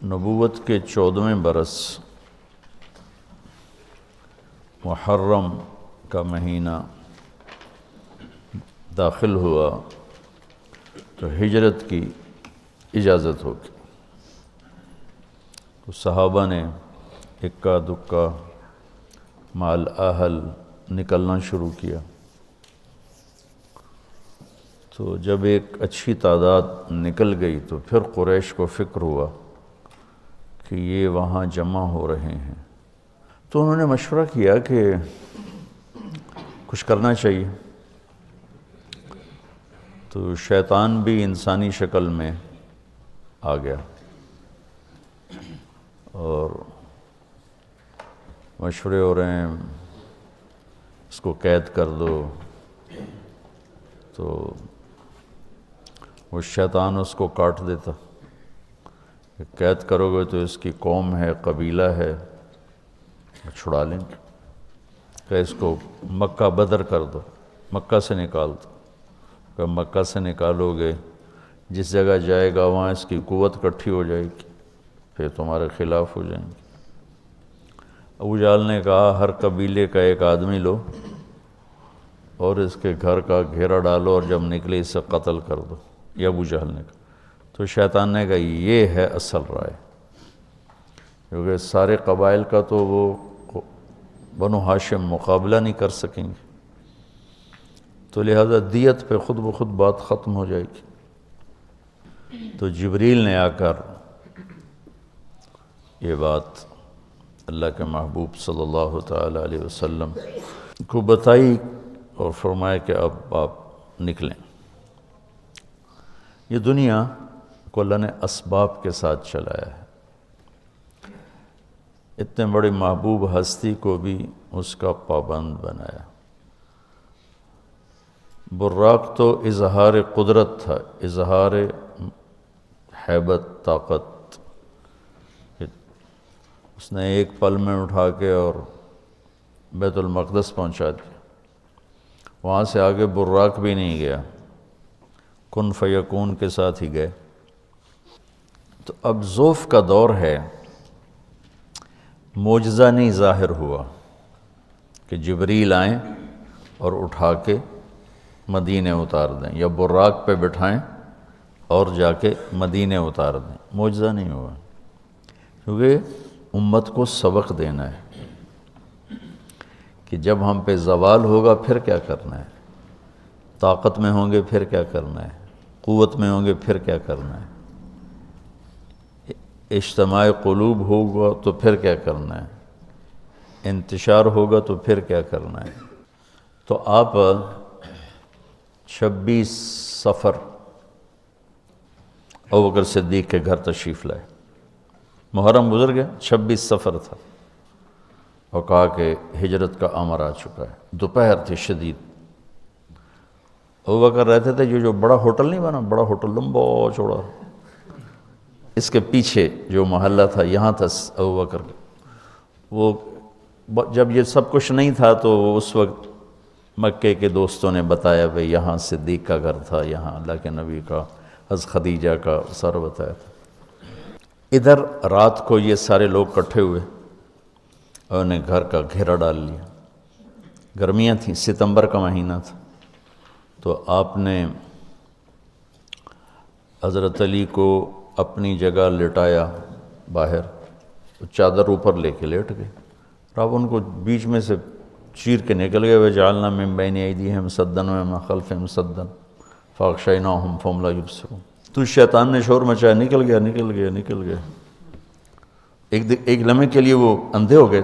نبوت کے 14ویں برس محرم کا مہینہ داخل ہوا تو ہجرت کی اجازت ہوگی. تو صحابہ نے اکا دکا مال اہل نکلنا شروع کیا. تو جب ایک اچھی تعداد نکل گئی تو پھر قریش کو فکر ہوا کہ یہ وہاں جمع ہو رہے ہیں. تو انہوں نے مشورہ کیا کہ کچھ کرنا چاہیے. تو شیطان بھی انسانی شکل میں آ گیا اور مشورے ہو رہے ہیں اس کو قید کر دو. تو وہ شیطان اس کو کاٹ دیتا کہ قید کرو گے تو اس کی قوم ہے، قبیلہ ہے، چھڑا لیں گے. کہ اس کو مکہ بدر کر دو، مکہ سے نکال دو. کہ مکہ سے نکالو گے جس جگہ جائے گا وہاں اس کی قوت اکٹھی ہو جائے گی، پھر تمہارے خلاف ہو جائیں گے. ابو جہل نے کہا ہر قبیلے کا ایک آدمی لو اور اس کے گھر کا گھیرا ڈالو اور جب نکلے اسے قتل کر دو. یہ ابو جہل نے کہا. تو شیطان نے کہا یہ ہے اصل رائے، کیونکہ سارے قبائل کا تو وہ بنو ہاشم مقابلہ نہیں کر سکیں گے، تو لہذا دیت پہ خود بخود بات ختم ہو جائے گی. تو جبریل نے آ کر یہ بات اللہ کے محبوب صلی اللہ تعالی علیہ وسلم کو بتائی اور فرمایا کہ اب آپ نکلیں. یہ دنیا کو اللہ نے اسباب کے ساتھ چلایا ہے. اتنے بڑی محبوب ہستی کو بھی اس کا پابند بنایا. براق تو اظہار قدرت تھا، اظہار ہیبت، طاقت. اس نے ایک پل میں اٹھا کے اور بیت المقدس پہنچا دیا. وہاں سے آگے براق بھی نہیں گیا، کن فیکون کے ساتھ ہی گئے. تو اب ذوف کا دور ہے. معجزہ نہیں ظاہر ہوا کہ جبریل آئیں اور اٹھا کے مدینے اتار دیں یا براق پہ بٹھائیں اور جا کے مدینے اتار دیں. معجزہ نہیں ہوا، کیونکہ امت کو سبق دینا ہے کہ جب ہم پہ زوال ہوگا پھر کیا کرنا ہے، طاقت میں ہوں گے پھر کیا کرنا ہے، قوت میں ہوں گے پھر کیا کرنا ہے، اجتماع قلوب ہوگا تو پھر کیا کرنا ہے، انتشار ہوگا تو پھر کیا کرنا ہے. تو آپ 26 صفر ابوبکر صدیق کے گھر تشریف لائے. محرم گزر گیا، 26 صفر تھا اور کہا کہ ہجرت کا امر آ چکا ہے. دوپہر تھی شدید. ابوبکر رہتے تھے جو بڑا ہوٹل نہیں بنا، بڑا ہوٹل لمبا چوڑا، اس کے پیچھے جو محلہ تھا یہاں تھا ابوبکر. وہ جب یہ سب کچھ نہیں تھا تو اس وقت مکے کے دوستوں نے بتایا بھئی یہاں صدیق کا گھر تھا، یہاں اللہ کے نبی کا، حضرت خدیجہ کا، سارا بتایا تھا. ادھر رات کو یہ سارے لوگ اکٹھے ہوئے اور انہیں گھر کا گھیرا ڈال لیا. گرمیاں تھیں، ستمبر کا مہینہ تھا. تو آپ نے حضرت علی کو اپنی جگہ لٹایا باہر، چادر اوپر لے کے لیٹ گئے. آپ ان کو بیچ میں سے چیر کے نکل گئے. وَجَعَلْنَا مِن بَيْنِ أَيْدِيهِمْ سَدًّا وَمِن خَلْفِهِمْ سَدًّا فَأَغْشَيْنَاهُمْ فَهُمْ لَا يُبْصِرُونَ. تو شیطان نے شور مچایا، نکل گیا. ایک لمحے کے لیے وہ اندھے ہو گئے.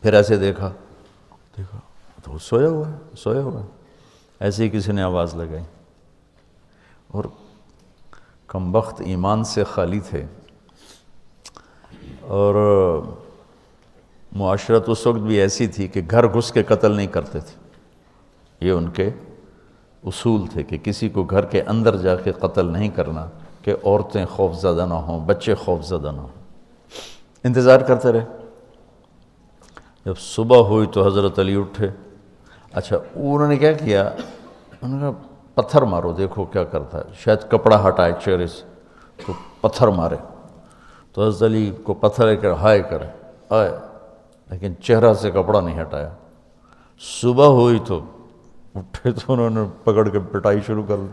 پھر ایسے دیکھا تو سویا ہوا ہے. ایسے ہی کسی نے آواز لگائی اور کمبخت ایمان سے خالی تھے. اور معاشرت اس وقت بھی ایسی تھی کہ گھر گھس کے قتل نہیں کرتے تھے. یہ ان کے اصول تھے کہ کسی کو گھر کے اندر جا کے قتل نہیں کرنا کہ عورتیں خوف زدہ نہ ہوں، بچے خوف زدہ نہ ہوں. انتظار کرتے رہے. جب صبح ہوئی تو حضرت علی اٹھے. اچھا انہوں نے کیا کیا، انہوں نے کہا پتھر مارو دیکھو کیا کرتا ہے، شاید کپڑا ہٹائے چہرے سے تو پتھر مارے. تو حضرت علی کو پتھر کر ہائے کرے آئے، لیکن چہرہ سے کپڑا نہیں ہٹایا۔ صبح ہوئی تو اٹھے تو انہوں نے پکڑ کے پٹائی شروع کر دی،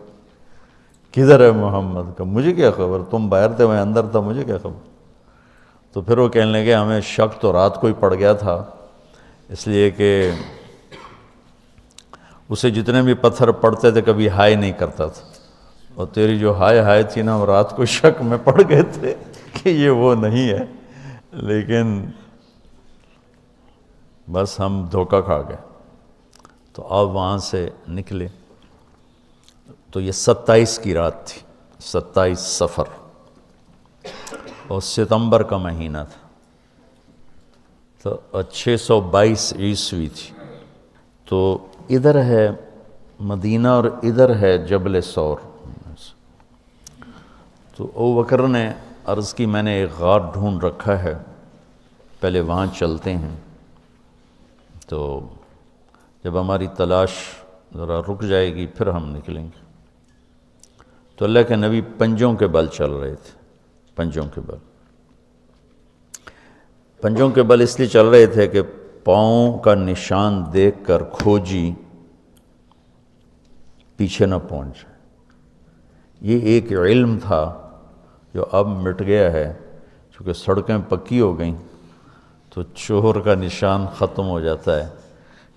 کدھر ہے محمد کا؟ مجھے کیا خبر، تم باہر تھے میں اندر تھا، مجھے کیا خبر؟ تو پھر وہ کہنے لگے ہمیں شک تو رات کو ہی پڑ گیا تھا، اس لیے کہ اسے جتنے بھی پتھر پڑتے تھے کبھی ہائے نہیں کرتا تھا، اور تیری جو ہائے تھی نا وہ رات کو شک میں پڑ گئے تھے کہ یہ وہ نہیں ہے، لیکن بس ہم دھوکہ کھا گئے۔ تو آپ وہاں سے نکلے تو یہ 27 کی رات تھی، 27 صفر، اور ستمبر کا مہینہ تھا، تو 622 عیسوی تھی۔ تو ادھر ہے مدینہ اور ادھر ہے جبل ثور۔ تو ابو بکر نے عرض کی میں نے ایک غار ڈھونڈ رکھا ہے، پہلے وہاں چلتے ہیں، تو جب ہماری تلاش ذرا رک جائے گی پھر ہم نکلیں گے۔ تو اللہ کے نبی پنجوں کے بل چل رہے تھے، پنجوں کے بل، پنجوں کے بل اس لیے چل رہے تھے کہ پاؤں کا نشان دیکھ کر کھوجی پیچھے نہ پہنچ جائے۔ یہ ایک علم تھا جو اب مٹ گیا ہے، چونکہ سڑکیں پکی ہو گئیں تو چور کا نشان ختم ہو جاتا ہے۔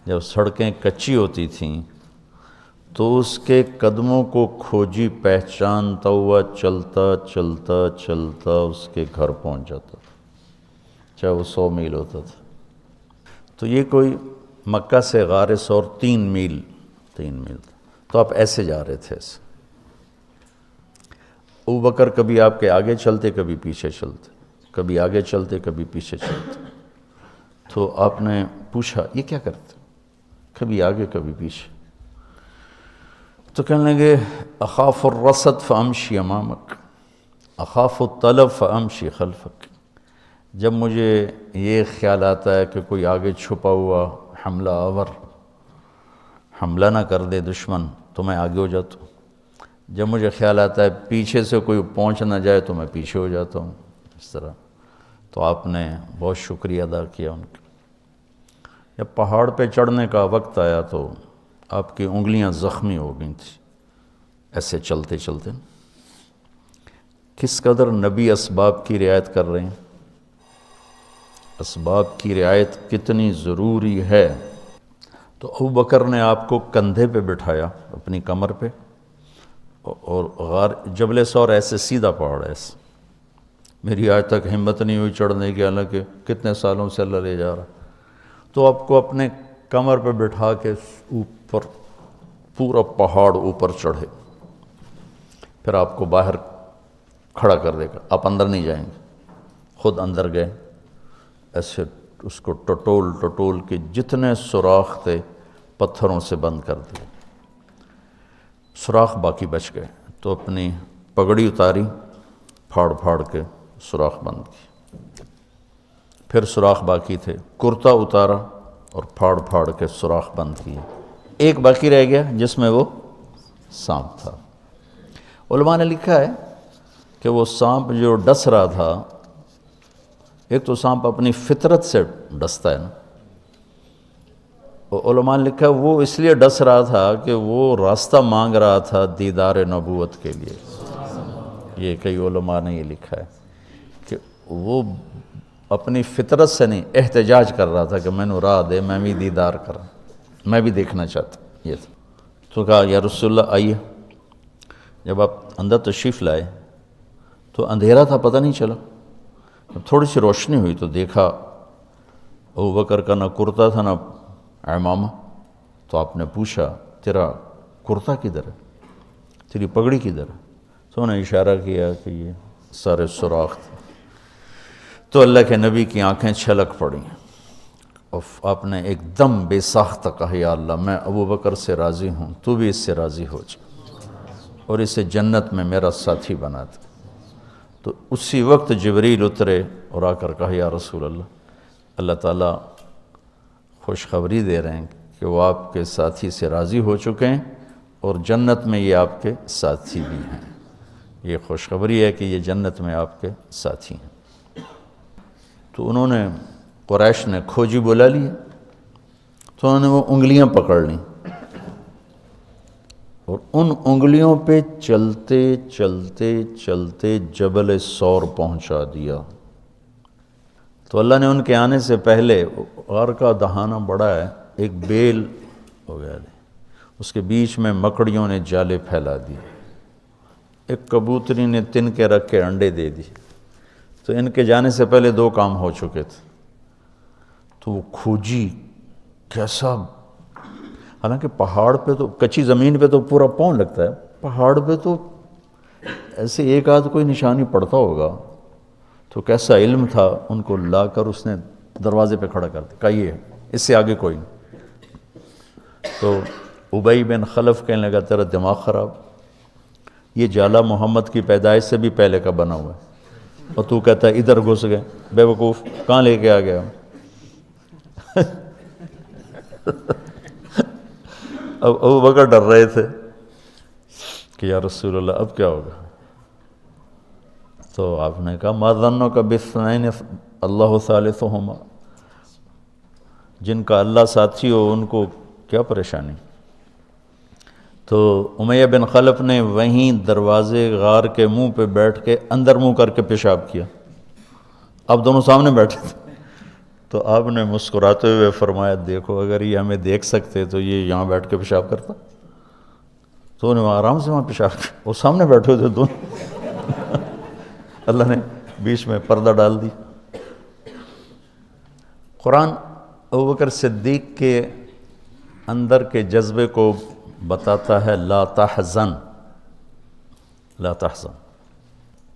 جب سڑکیں کچی ہوتی تھیں تو اس کے قدموں کو کھوجی پہچانتا ہوا چلتا چلتا چلتا اس کے گھر پہنچ جاتا تھا، چاہے وہ 100 میل ہوتا تھا۔ تو یہ کوئی مکہ سے غار ثور 3 میل تھا، تو آپ ایسے جا رہے تھے ایسے۔ ابو بکر کبھی آپ کے آگے چلتے کبھی پیچھے چلتے، کبھی آگے چلتے کبھی پیچھے چلتے۔ تو آپ نے پوچھا یہ کیا کرتے؟ کبھی آگے کبھی پیچھے۔ تو کہنے لگے اخاف الرصد فامشی امامک، اخاف الطلب فامشی خلفک۔ جب مجھے یہ خیال آتا ہے کہ کوئی آگے چھپا ہوا حملہ آور حملہ نہ کر دے دشمن تو میں آگے ہو جاتا ہوں، جب مجھے خیال آتا ہے پیچھے سے کوئی پہنچ نہ جائے تو میں پیچھے ہو جاتا ہوں، اس طرح۔ تو آپ نے بہت شکریہ ادا کیا ان کا۔ جب پہاڑ پہ چڑھنے کا وقت آیا تو آپ کی انگلیاں زخمی ہو گئی تھیں ایسے چلتے چلتے۔ کس قدر نبی اسباب کی رعایت کر رہے ہیں، اسباب کی رعایت کتنی ضروری ہے۔ تو ابو بکر نے آپ کو کندھے پہ بٹھایا اپنی کمر پہ، اور غار جبل ثور ایسے سیدھا پہاڑ ہے ایسے، میری آج تک ہمت نہیں ہوئی چڑھنے کی، حالانکہ کتنے سالوں سے اللہ لے جا رہا۔ تو آپ کو اپنے کمر پہ بٹھا کے اوپر پورا پہاڑ اوپر چڑھے، پھر آپ کو باہر کھڑا کر دے گا، آپ اندر نہیں جائیں گے، خود اندر گئے، ایسے اس کو ٹٹول ٹٹول کے جتنے سوراخ تھے پتھروں سے بند کر دیے، سوراخ باقی بچ گئے۔ تو اپنی پگڑی اتاری، پھاڑ پھاڑ کے سوراخ بند کی، پھر سوراخ باقی تھے، کرتا اتارا اور پھاڑ پھاڑ کے سوراخ بند کیے، ایک باقی رہ گیا جس میں وہ سانپ تھا۔ علماء نے لکھا ہے کہ وہ سانپ جو ڈس رہا تھا، ایک تو سانپ اپنی فطرت سے ڈستا ہے نا، علماء نے لکھا ہے وہ اس لیے ڈس رہا تھا کہ وہ راستہ مانگ رہا تھا دیدار نبوت کے لیے۔ یہ کئی علماء نے یہ لکھا ہے کہ وہ اپنی فطرت سے نہیں، احتجاج کر رہا تھا کہ میں نے راہ دے، میں بھی دیدار کروں، میں بھی دیکھنا چاہتا۔ یہ تھا۔ تو کہا یا رسول اللہ آئیے۔ جب آپ اندر تشریف لائے تو اندھیرا تھا، پتہ نہیں چلا۔ جب تھوڑی سی روشنی ہوئی تو دیکھا ابو بکر کا نہ کرتا تھا نہ عمامہ۔ تو آپ نے پوچھا تیرا کرتا کدھر ہے، تیری پگڑی کدھر ہے؟ تو انہوں نے اشارہ کیا کہ یہ سارے سوراخ تھے۔ تو اللہ کے نبی کی آنکھیں چھلک پڑیں، اور آپ نے ایک دم بے ساختہ کہا یا اللہ میں ابو بکر سے راضی ہوں، تو بھی اس سے راضی ہو جا اور اسے جنت میں میرا ساتھی بنا دے۔ تو اسی وقت جبریل اترے اور آ کر کہا یا رسول اللہ، اللہ تعالیٰ خوشخبری دے رہے ہیں کہ وہ آپ کے ساتھی سے راضی ہو چکے ہیں اور جنت میں یہ آپ کے ساتھی بھی ہیں۔ یہ خوشخبری ہے کہ یہ جنت میں آپ کے ساتھی ہیں۔ تو انہوں نے قریش نے کھوجی بلا لی، تو انہوں نے وہ انگلیاں پکڑ لیں اور ان انگلیوں پہ چلتے چلتے چلتے جبل سور پہنچا دیا۔ تو اللہ نے ان کے آنے سے پہلے، غار کا دہانہ بڑا ہے، ایک بیل ہو گیا، اس کے بیچ میں مکڑیوں نے جالے پھیلا دیے، ایک کبوتری نے تن کے رکھ کے انڈے دے دی، تو ان کے جانے سے پہلے 2 کام ہو چکے تھے۔ تو وہ کھوجی کیسا، حالانکہ پہاڑ پہ تو، کچی زمین پہ تو پورا پاؤں لگتا ہے، پہاڑ پہ تو ایسے ایک آدھ کوئی نشانی پڑتا ہوگا، تو کیسا علم تھا، ان کو لا کر اس نے دروازے پہ کھڑا کر دیا، کہا یہ اس سے آگے کوئی نہیں۔ تو ابی بن خلف کہنے لگا تیرا دماغ خراب، یہ جالا محمد کی پیدائش سے بھی پہلے کا بنا ہوا ہے، اور تو کہتا ہے ادھر گھس گئے، بے وقوف کہاں لے کے آ گیا؟ اب ابو بکر ڈر رہے تھے کہ یا رسول اللہ اب کیا ہوگا؟ تو آپ نے کہا ما ظنک باثنین اللہ ثالثہما، جن کا اللہ ساتھی ہو ان کو کیا پریشانی؟ تو امیہ بن خلف نے وہیں دروازے غار کے منہ پہ بیٹھ کے اندر منہ کر کے پیشاب کیا، اب دونوں سامنے بیٹھے تھے۔ تو آپ نے مسکراتے ہوئے فرمایا دیکھو اگر یہ ہمیں دیکھ سکتے تو یہ یہاں بیٹھ کے پیشاب کرتا، تو انہوں نے آرام سے وہاں پیشاب کیا، وہ سامنے بیٹھے ہوئے تھے دونوں۔ اللہ نے بیچ میں پردہ ڈال دی۔ قرآن ابوبکر صدیق کے اندر کے جذبے کو بتاتا ہے، لا تحزن، لا تحزن۔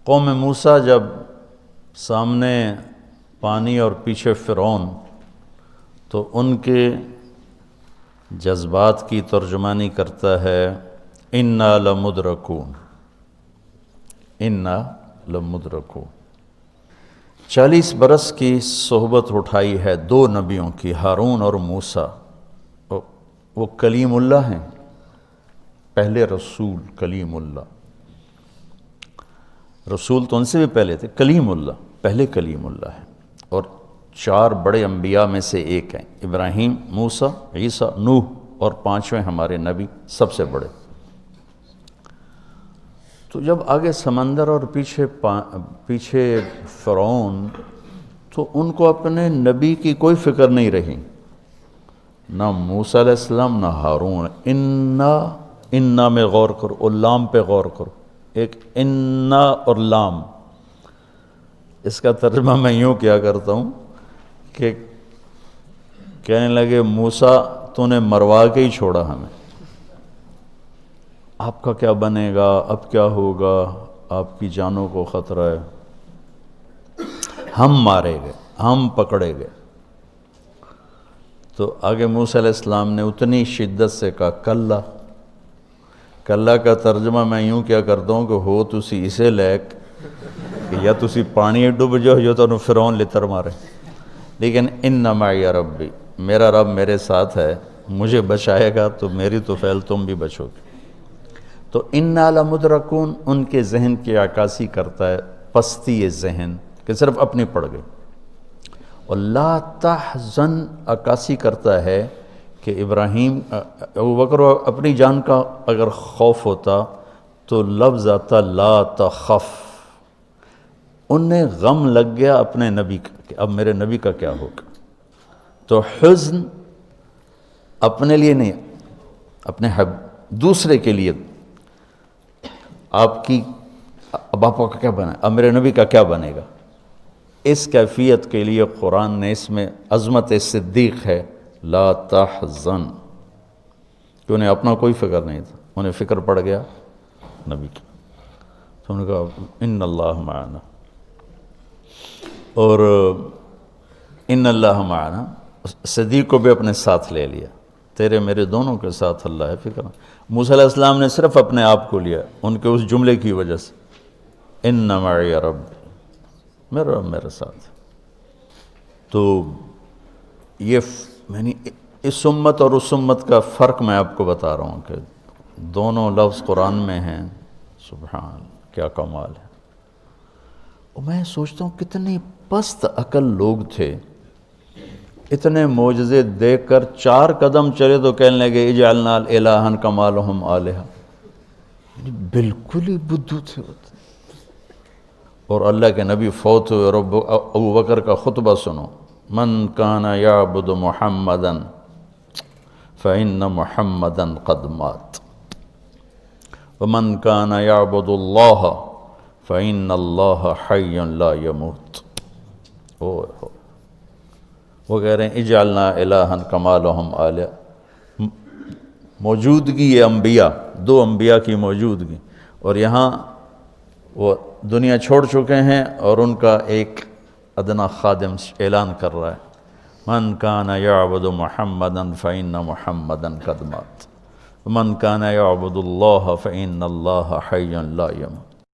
قوم موسیٰ جب سامنے پانی اور پیچھے فرعون، تو ان کے جذبات کی ترجمانی کرتا ہے انا لمدرکون، انا لمدرکون۔ 40 برس کی صحبت اٹھائی ہے 2 نبیوں کی، ہارون اور موسیٰ، وہ کلیم اللہ ہیں، پہلے رسول کلیم اللہ، رسول تو ان سے بھی پہلے تھے، کلیم اللہ پہلے کلیم اللہ ہے، اور 4 بڑے انبیاء میں سے ایک ہیں، ابراہیم، موسیٰ، عیسیٰ، نوح، اور 5ویں ہمارے نبی سب سے بڑے۔ تو جب آگے سمندر اور پیچھے فرعون، تو ان کو اپنے نبی کی کوئی فکر نہیں رہی، نہ موسیٰ علیہ السلام نہ ہارون۔ انا میں غور کرو، اور لام پہ غور کرو، ایک انا اور لام، اس کا ترجمہ میں یوں کیا کرتا ہوں کہ کہنے لگے موسیٰ تو نے مروا کے ہی چھوڑا ہمیں، آپ کا کیا بنے گا، اب کیا ہوگا، آپ کی جانوں کو خطرہ ہے، ہم مارے گئے، ہم پکڑے گئے۔ تو آگے موسیٰ علیہ السلام نے اتنی شدت سے کہا کلا، کلا کا ترجمہ میں یوں کیا کرتا ہوں کہ ہو تسی اسے لیک کہ یا تسی پانی ڈوب جاؤ یا تو فرعون لتر مارے، لیکن ان معی ربی، میرا رب میرے ساتھ ہے، مجھے بچائے گا تو میری تو فعل تم بھی بچو گے۔ تو انا لمدرکون ان کے ذہن کی عکاسی کرتا ہے، پستی ذہن کہ صرف اپنی پڑ گئی، اور لا تحزن عکاسی کرتا ہے کہ ابراہیم، ابوبکر اپنی جان کا اگر خوف ہوتا تو لفظ آتا لا تخف، انہیں غم لگ گیا اپنے نبی کا کہ اب میرے نبی کا کیا ہوگا۔ تو حزن اپنے لیے نہیں، اپنے دوسرے کے لیے، آپ کی اب آپ کا کیا بنا، اب میرے نبی کا کیا بنے گا، اس کیفیت کے لیے قرآن نے اس میں عظمت صدیق ہے، لا تحزن، کہ انہیں اپنا کوئی فکر نہیں تھا، انہیں فکر پڑ گیا نبی کی۔ تو انہوں نے کہا ان اللہ معنا، اور ان اللہ معنا، صدیق کو بھی اپنے ساتھ لے لیا، تیرے میرے دونوں کے ساتھ اللہ ہے، فکر۔ موسیٰ علیہ السلام نے صرف اپنے آپ کو لیا ان کے اس جملے کی وجہ سے، ان معی ربی، میرا رب میرے ساتھ۔ تو یہ یعنی اس امت اور اس امت کا فرق میں آپ کو بتا رہا ہوں کہ دونوں لفظ قرآن میں ہیں، سبحان کیا کمال ہے۔ اور میں سوچتا ہوں کتنی پست عقل لوگ تھے، اتنے معجزے دیکھ کر 4 قدم چلے تو کہنے لگے اجعلنا الہا کما لہم آلہہ، بالکل ہی بدھو تھے وہ۔ اور اللہ کے نبی فوت ہوئے، اور ابو بکر کا خطبہ سنو، من کان یعبد محمدا فإن محمدا قد مات ومن کان یعبد اللہ فإن اللہ حی لا یموت۔ وہ کہہ رہے ہیں اجعلنا الہا کما لہم آلہہ، موجودگی یہ انبیاء، 2 انبیاء کی موجودگی، اور یہاں وہ دنیا چھوڑ چکے ہیں اور ان کا ایک ادنا خادم اعلان کر رہا ہے، من کان یعبد محمدا فإن محمدا قد مات ومن کان یعبد اللہ فإن اللہ حی لا یموت۔